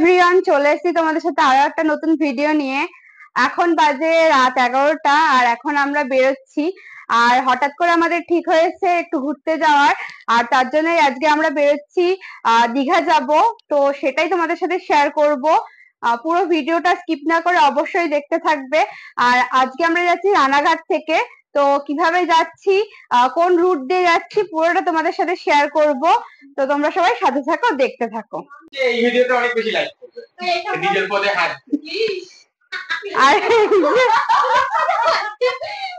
Everyone, চলে এসেছি তোমাদের সাথে আরো একটা নতুন ভিডিও নিয়ে। এখন বাজে রাত 11টা আর এখন আমরা বেরোচ্ছি। আর হঠাৎ করে আমাদের ঠিক হয়েছে একটু ঘুরতে যাওয়ার, আর তার জন্যই আজকে আমরা বেরোচ্ছি। দীঘা যাব, তো সেটাই তোমাদের সাথে শেয়ার করব। পুরো ভিডিওটা স্কিপ না করে অবশ্যই দেখতে থাকবে। আর আজকে আমরা যাচ্ছি রানাঘাট থেকে। তো কিভাবে যাচ্ছি, কোন রুট দিয়ে যাচ্ছি, পুরোটা তোমাদের সাথে শেয়ার করব। তো তোমরা সবাই সাথে থাকো, দেখতে থাকো। এই ভিডিওটা অনেক বেশি লাইক করবে, নিজের পদে হাত প্লিজ। আর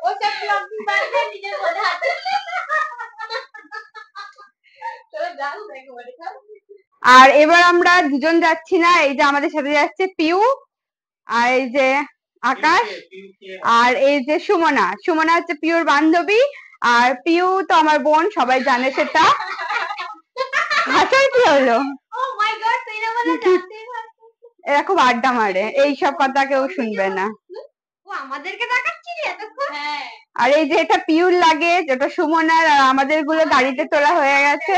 ওটা ব্লগিং বানাতে নিজের পদে হাত চলো যাও দেখো বলে। আর এবার আমরা দুজন যাচ্ছি না, এই যে আমাদের সাথে যাচ্ছে পিউ, আর এই যে আকাশ, আর এই যে সুমনা। সুমনা হচ্ছে পিউর বান্ধবী, আর পিউ তো আমার বোন, সবাই জানে সেটা। হাসার কি হলো? ও মাই গড, তুই না বলে জানতেই পারছিস। এরা খুব আড্ডা মারে, এইসব কথা কেউ শুনবে না। ও আমাদেরকে দেখাচ্ছিলি এতক্ষণ? হ্যাঁ। আর এই যে এটা পিউর লাগে, যেটা সুমনার, আর আমাদের গুলো গাড়িতে তোলা হয়ে গেছে।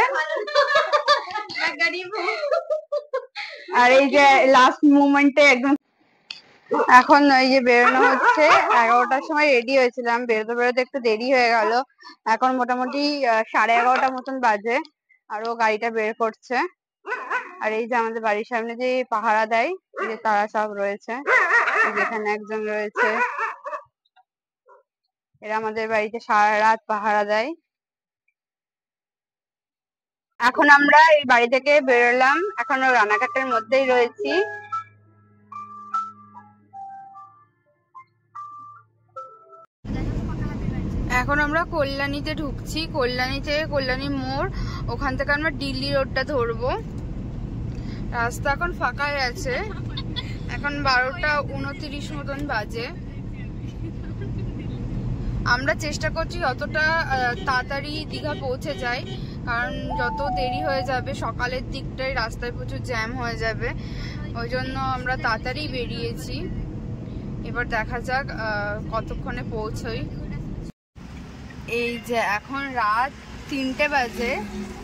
আর এই যে লাস্ট মুমেন্টে একদম এখন এই যে বেরোনো হচ্ছে। 11টার সময় রেডি হয়েছিলাম, বেরোতে বেরোতে একটু দেরি হয়ে গেল। এখন মোটামুটি 11:30 মতন বাজে, আর ও গাড়িটা বের করছে। আর এই যে আমাদের বাড়ির সামনে যে পাহারা দেয়, এই যে তারা সব রয়েছে, যেখানে একজন রয়েছে, এরা আমাদের বাড়িতে সারা রাত পাহারা দেয়। এখন আমরা এই বাড়ি থেকে বেরোলাম, এখনো রানাঘাটের মধ্যেই রয়েছি। এখন আমরা কল্যাণীতে ঢুকছি। কল্যাণী মোড়, ওখান থেকে আমরা দিল্লি রোডটা ধরবো। রাস্তা এখন ফাঁকাই আছে। এখন 12:29 মতন বাজে। আমরা চেষ্টা করছি যতটা তাড়াতাড়ি দীঘা পৌঁছে যাই, কারণ যত দেরি হয়ে যাবে সকালের দিকটাই রাস্তায় প্রচুর জ্যাম হয়ে যাবে, ওই জন্য আমরা তাড়াতাড়ি বেরিয়েছি। এবার দেখা যাক কতক্ষণে পৌঁছই। এই যে এখন রাত 3টে বাজে।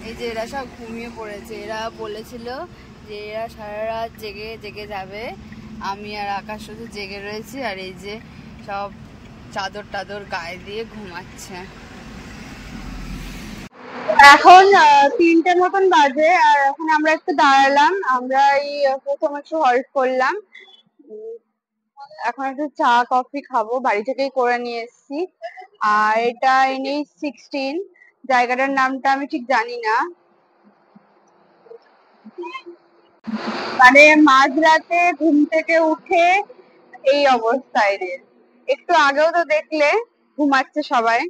এই যে এরা সব ঘুমিয়ে পড়েছে। এরা বলেছিল যে এরা সারা রাত জেগে জেগে যাবে, আমি আর আকাশ শুধু জেগে রয়েছি। আর এই যে সব চাদর টাদর গায়ে দিয়ে ঘুমাচ্ছে। এখন 3টে মতন বাজে, আর এখন আমরা একটু দাঁড়ালাম। আমরা এই প্রথম একটু হল্ট করলাম, এখন একটু চা কফি খাবো, বাড়ি থেকেই করে নিয়ে এসেছি। আর এটা NH16, জায়গাটার নামটা আমি ঠিক জানি না। মানে মাঝরাতে ঘুম থেকে উঠে এই অবস্থা এদের। একটু আগেও তো দেখলে ঘুমাচ্ছে সবাই,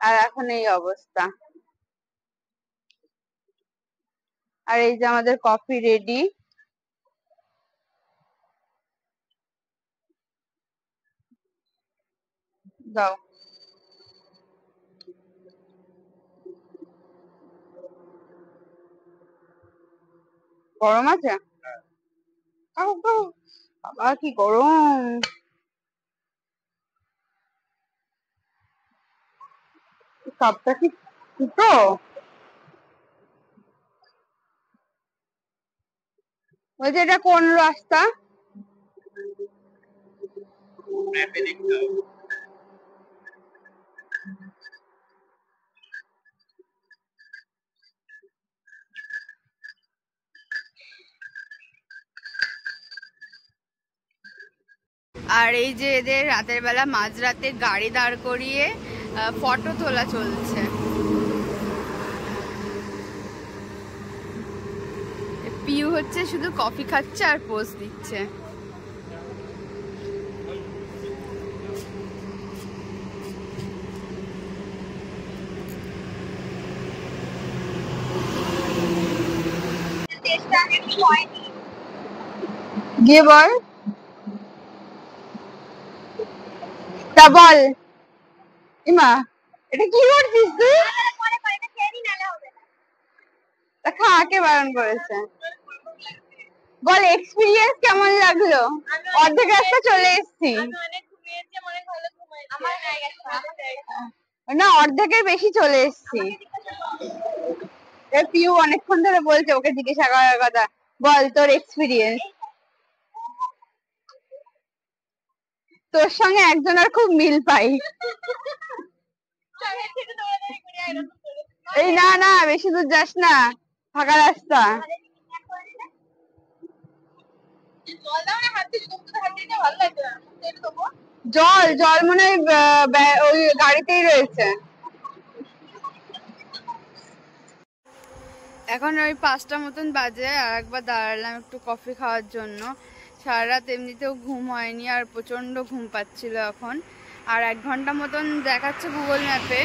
আর এখন এই অবস্থা। আর এই যে আমাদের কফি রেডি। দাও। গরম আছে? বাবা কি গরম! কাপটা কি ফুটো? ওই যে এটা কোন রাস্তা? আর এই যে এদের রাতের বেলা মাঝরাতে গাড়ি দাঁড় করিয়ে ফটো তোলা চলছে। পিউ হচ্ছে শুধু কফি খাচ্ছে আর পোজ দিচ্ছে। গিয়ে বল, তা বল। ইমা, এটা কি করছিস তুই? খাকে বারণ করেছে। বল এক্সপিরিয়েন্স কেমন লাগলো? অর্ধেক রাস্তা চলে এসেছি। না, অর্ধেকের বেশি চলে এসেছি। পিউ অনেকক্ষণ ধরে বলছে, ওকে জিজ্ঞাসা করার কথা, বল তোর এক্সপিরিয়েন্স। তোর সঙ্গে একজনের খুব মিল পাই। এই না না, বেশি দূর যাস না, ফাঁকা রাস্তা। জল জল মনে হয় ওই গাড়িতেই রয়েছে। এখন ওই 5টা মতন বাজে, আর একবার দাঁড়ালাম একটু কফি খাওয়ার জন্য। সারা রাত এমনিতেও ঘুম হয়নি, আর প্রচন্ড ঘুম পাচ্ছিল এখন। আর 1 ঘন্টা মতন দেখাচ্ছে গুগল ম্যাপে।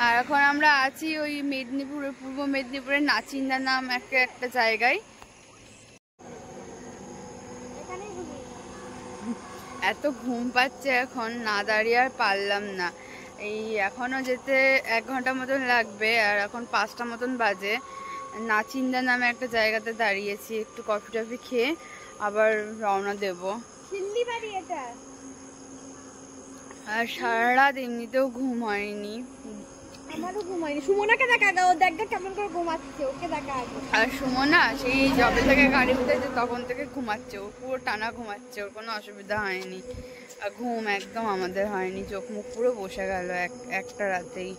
আর এখন আমরা আছি ওই মেদিনীপুরের, পূর্ব মেদিনীপুরের নাচিন্দা নাম একটা জায়গায়। এত ঘুম পাচ্ছে এখন, না দাঁড়িয়ে আর পারলাম না। এই এখনো যেতে 1 ঘন্টা মতন লাগবে, আর এখন 5টা মতন বাজে। নাচিন্দা নামে একটা জায়গাতে দাঁড়িয়েছি, একটু কফি টফি খেয়ে আবার রওনা দেব। আর সারা রাত এমনিতেও ঘুম হয়নি। আমারও ঘুম হয়নি। সুমনাকে দেখা, ও দেখ কেমন করে ঘুমাচ্ছে, ওকে দেখা আগে। আর সুমনা সেই যবে থেকে গাড়ি উঠেছে তখন থেকে ঘুমাচ্ছে, ও পুরো টানা ঘুমাচ্ছে, ওর কোনো অসুবিধা হয়নি। আর ঘুম একদম আমাদের হয়নি, চোখ মুখ পুরো বসে গেল একটা রাতেই।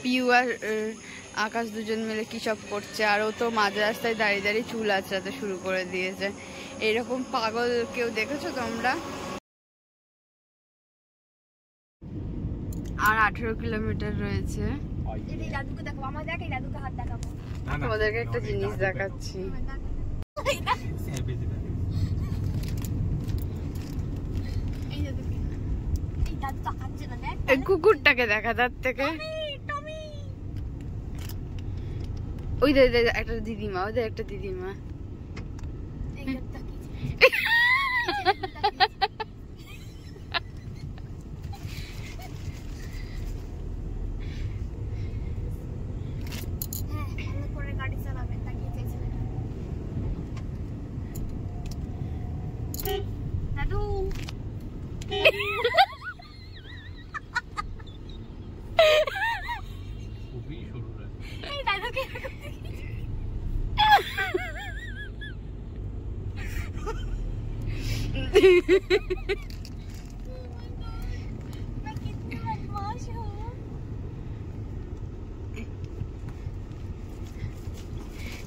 পিউ আর আকাশ দুজন মিলে কি সব করছে, আর ও তো মাঝ রাস্তায় দাঁড়িয়ে দাঁড়িয়ে চুল আঁচড়াতে শুরু করে দিয়েছে। এরকম পাগল কেউ দেখেছো তোমরা? আর 18 কিলোমিটার রয়েছে। তোমাদেরকে একটা জিনিস দেখাচ্ছি। কুকুরটাকে দেখা তার থেকে। ওই একটা দিদিমা, ওদের একটা দিদিমা।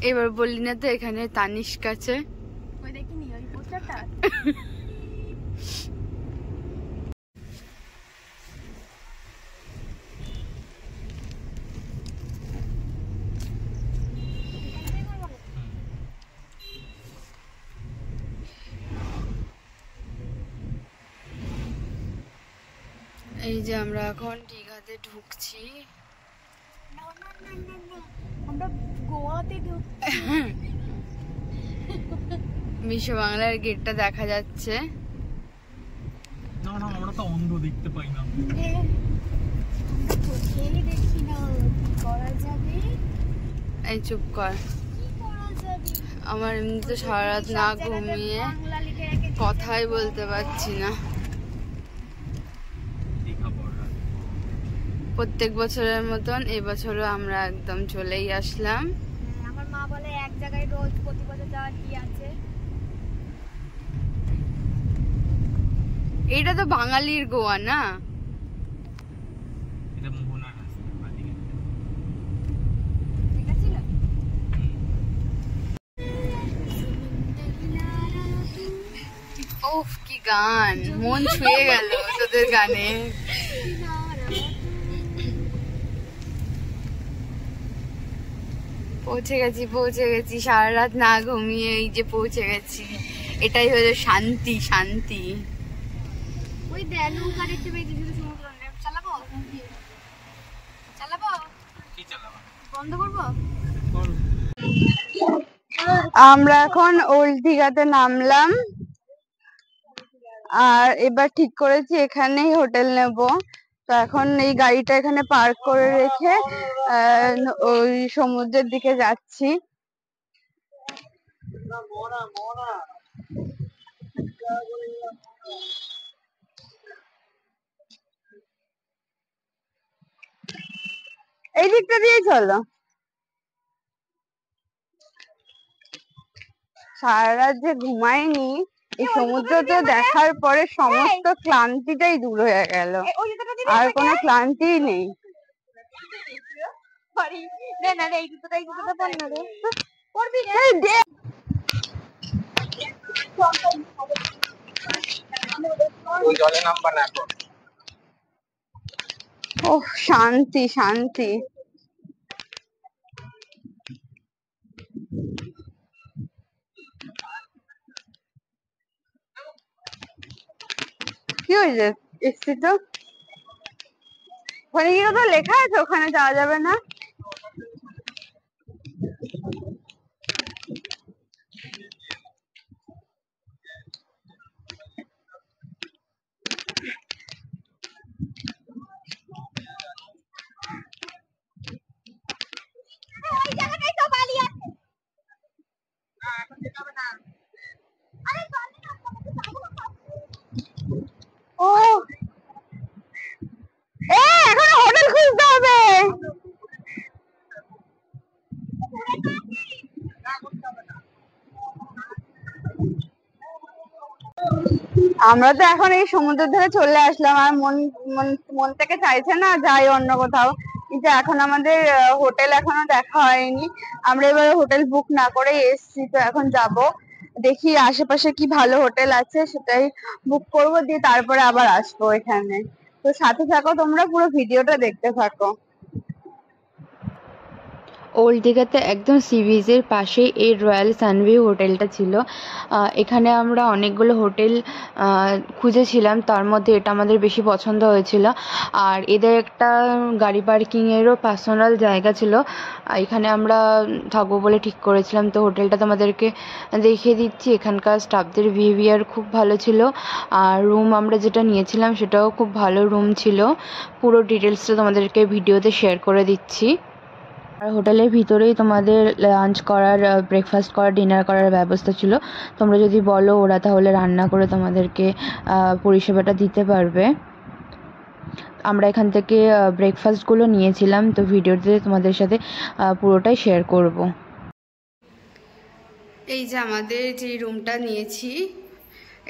এবার বললি না তো এখানে তানিস্ক আছে। এই যে আমরা এখন দীঘাতে ঢুকছি। আমরা গোয়াতে ঢুকছি। বিশ্ব বাংলার গেটটা দেখা যাচ্ছে। না না, আমরা তো অন্ধ, দেখতে পাই না। দেখি না কি করা যাবে। এই চুপ কর। আমার এমনিতে সারা রাত না ঘুমিয়ে কথাই বলতে পারছি না। প্রত্যেক বছরের মতন এবছরও আমরা একদম চলেই আসলাম। আমার মা বলে এক জায়গায় রোজ প্রতি বছর যাওয়ার কি আছে। এটা তো বাঙালির গোয়া না? এটা মোহনা রাস্তা। এটা ছিল ওফ কি গান, মন ছুঁয়ে গেল তোদের গানে। পৌঁছে গেছি সারা রাত না ঘুমিয়ে, এই যে পৌঁছে গেছি। এটাই হলো শান্তি, শান্তি। ওই দেনু গাড়িতে বেশি শুধু সমুদ্র চালাবো। কি চালাবো? বন্ধ করবো। আমরা এখন ওল্ড দীঘাতে নামলাম, আর এবার ঠিক করেছি এখানেই হোটেল নেব। তো এখন এই গাড়িটা এখানে পার্ক করে রেখে ওই সমুদ্রের দিকে যাচ্ছি। এই দিকটা দিয়েই চলো। সারা রাত যে ঘুমাইনি, এই সমুদ্রটা দেখার পরে সমস্ত ক্লান্তিটাই দূর হয়ে গেল, আর কোনো ক্লান্তিই নেই। ওহ শান্তি শান্তি। কি হয়েছে? এসছি তো, ওখানে গিয়ে তো লেখা আছে ওখানে যাওয়া যাবে না। ও এখন হোটেল খুঁজতে হবে। আমরা তো এখন এই সমুদ্রের ধারে চলে আসলাম, আর মন থেকে চাইছে না যাই অন্য কোথাও, কিন্তু এখন আমাদের হোটেল এখনো দেখা হয়নি। আমরা এবারে হোটেল বুক না করে এসছি, তো এখন যাব দেখি আশেপাশে কি ভালো হোটেল আছে সেটাই বুক করবো, দিয়ে তারপরে আবার আসবো এখানে। তো সাথে থাকো, তোমরা পুরো ভিডিওটা দেখতে থাকো। ওল্ড দীঘাতে একদম সি বিচের পাশেই এই রয়্যাল সানভিউ হোটেলটা ছিল। এখানে আমরা অনেকগুলো হোটেল খুঁজেছিলাম, তার মধ্যে এটা আমাদের বেশি পছন্দ হয়েছিল। আর এদের একটা গাড়ি পার্কিংয়েরও পার্সোনাল জায়গা ছিল, এখানে আমরা থাকবো বলে ঠিক করেছিলাম। তো হোটেলটা তোমাদেরকে দেখিয়ে দিচ্ছি। এখানকার স্টাফদের বিহেভিয়ার খুব ভালো ছিল, আর রুম আমরা যেটা নিয়েছিলাম সেটাও খুব ভালো রুম ছিল। পুরো ডিটেলসটা তোমাদেরকে ভিডিওতে শেয়ার করে দিচ্ছি। আর হোটেলের ভিতরেই তোমাদের লাঞ্চ করার, ব্রেকফাস্ট করার, ডিনার করার ব্যবস্থা ছিল। তোমরা যদি বলো ওরা তাহলে রান্না করে তোমাদেরকে পরিষেবাটা দিতে পারবে। আমরা এখান থেকে ব্রেকফাস্টগুলো নিয়েছিলাম, তো ভিডিওতে তোমাদের সাথে পুরোটাই শেয়ার করব। এই যে আমাদের যে রুমটা নিয়েছি,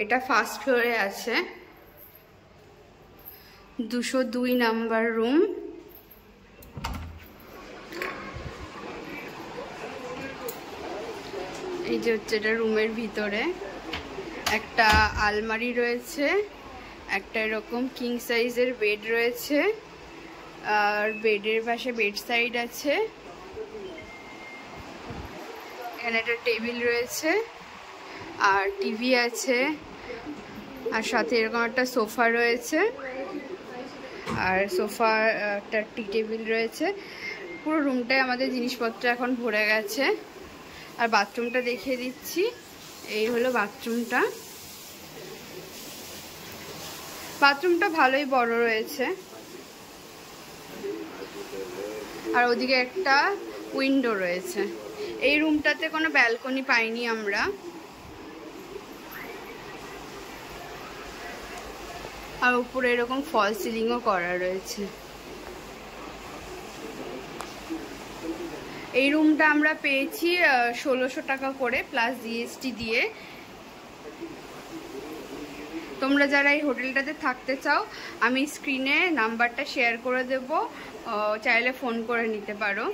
এটা ফার্স্ট ফ্লোরে আছে, 202 নাম্বার রুম। এই যে হচ্ছে এটা রুমের ভিতরে একটা আলমারি রয়েছে, একটা এরকম কিং সাইজের বেড রয়েছে, আর বেডের পাশে বেড সাইড আছে, এখানে একটা টেবিল রয়েছে, আর টিভি আছে, আর সাথে এরকম একটা সোফা রয়েছে, আর সোফা একটা টি টেবিল রয়েছে। পুরো রুমটাই আমাদের জিনিসপত্র এখন ভরে গেছে। আর বাথরুমটা দেখিয়ে দিচ্ছি, এই হলো বাথরুমটা। বাথরুমটা ভালোই বড় রয়েছে, আর ওদিকে একটা উইন্ডো রয়েছে। এই রুমটাতে কোনো ব্যালকনি পাইনি আমরা। আর উপরে এরকম ফল সিলিংও করা রয়েছে। এই রুমটা আমরা পেয়েছি 1600 টাকা করে প্লাস জিএসটি দিয়ে। তোমরা যারা এই হোটেলটাতে থাকতে চাও, আমি স্ক্রিনে নাম্বারটা শেয়ার করে দেব, চাইলে ফোন করে নিতে পারো।